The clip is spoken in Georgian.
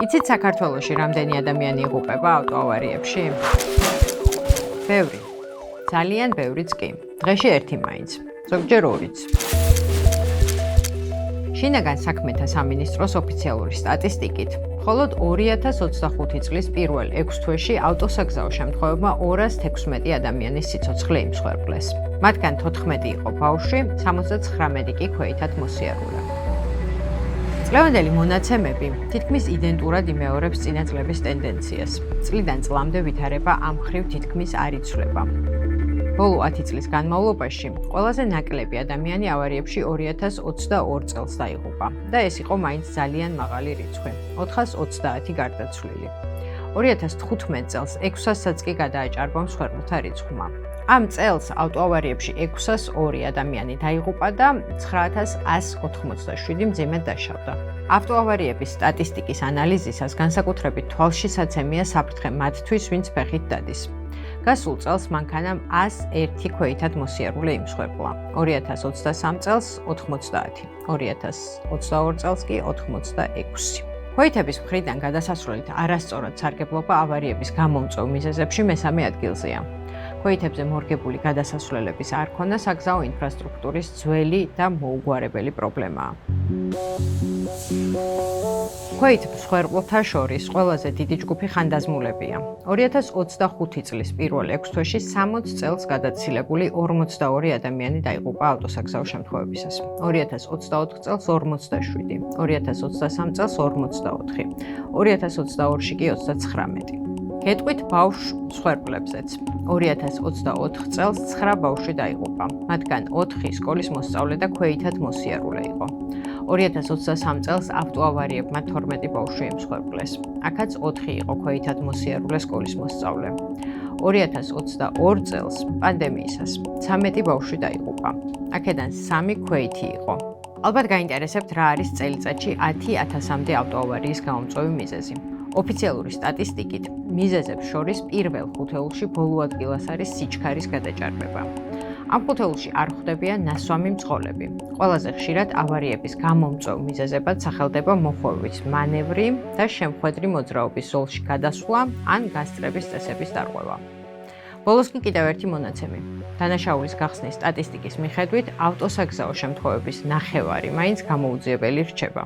იცით საქართველოში რამდენი ადამიანი იღუპება ავტოავარიებში? ბევრი. ძალიან ბევრიც კი. დღეში ერთი მაინც. ზოგჯერ ორიც. შინაგან საქმეთა სამინისტროს ოფიციალური სტატისტიკით, მხოლოდ 2025 წლის პირველ 6 თვეში ავტოსაგზაო შემთხვევებმა 216 ადამიანის სიცოცხლე იმსხვერპლეს. მათგან 14 იყო ბავშვი, 79 კი ქვეითად მოსიარულე. წლევანდელი მონაცემები თითქმის იდენტურად იმეორებს წინა წლების ტენდენციას. წლიდან წლამდე ვითარება ამ მხრივ თითქმის არ იცვლება. ბოლო 10 წლის განმავლობაში ყველაზე ნაკლები ადამიანი ავარიებში 2022 წელს დაიღუპა და ეს იყო მაინც ძალიან მაღალი რიცხვი, 430 გარდაცვლილი. 2015 წელს 600-საც კი გადააჭარბა მსხვერპლთა რიცხვმა. ამ წელს ავტოავარიებში 602 ადამიანი დაიღუპა და 9187 მძიმედ დაშავდა. ავტოავარიების სტატისტიკის ანალიზისას განსაკუთრებით თვალშისაცემია საფრთხე მათთვის, ვინც ფეხით დადის. გასულ წელს მანქანამ 101 ქვეითად მოსიარულე იმსხვერპლა. 2023 წელს 90, 2022 წელს კი 86. ქვეითების მხრიდან გადასასვლელით არასწორად სარგებლობა ავარიების გამომწვევ მიზეზებში მესამე ადგილზეა. ქვეითებზე მორგებული გადასასვლელების არ ქონა საგზაო ინფრასტრუქტურის ძველი და მოუგვარებელი პრობლემაა. ქვეით მსხვერპლთა შორის ყველაზე დიდი ჯგუფი ხანდაზმულებია. 2025 წლის პირველ 6 თვეში 60 წელს გადაცილებული 42 ადამიანი დაიღუპა ავტოსაგზაო შემთხვევებისას. 2024 წელს 47, 2023 წელს 44, 2022-ში კი 39. გეტყვით ბავშვ მსხვერპლებზეც. 2024 წელს 9 ბავშვი დაიღუპა, მათგან 4 სკოლის მოსწავლე და ქვეითად მოსიარულე იყო. 2023 წელს ავტოავარიებმა 12 ბავშვი იმსხვერპლეს. აქაც 4 იყო ქვეითად მოსიარულე სკოლის მოსწავლე. 2022 წელს პანდემიისას 13 ბავშვი დაიღუპა. აქედან 3 ქვეითი იყო. ალბათ გაინტერესებთ რა არის წელიწადში 10,000-მდე ავტოავარიის გამომწვევი მიზეზი. ოფიციალური სტატისტიკით, მიზეზებს შორის პირველ ხუთეულში ბოლო ადგილას არის სიჩქარის გადაჭარბება. ამ ხუთეულში არ ხვდებიან ნასვამი მძღოლები. ყველაზე ხშირად ავარიების გამომწვევ მიზეზებად სახელდება მოხვევის მანევრი და შემხვედრი მოძრაობის ზოლში გადასვლა ან გასწრების წესების დარღვევა. ბოლოს კი კიდევ ერთი მონაცემი. დანაშაულის გახსნის სტატისტიკის მიხედვით, ავტოსაგზაო შემთხვევების ნახევარი მაინც გამოუძიებელი რჩება.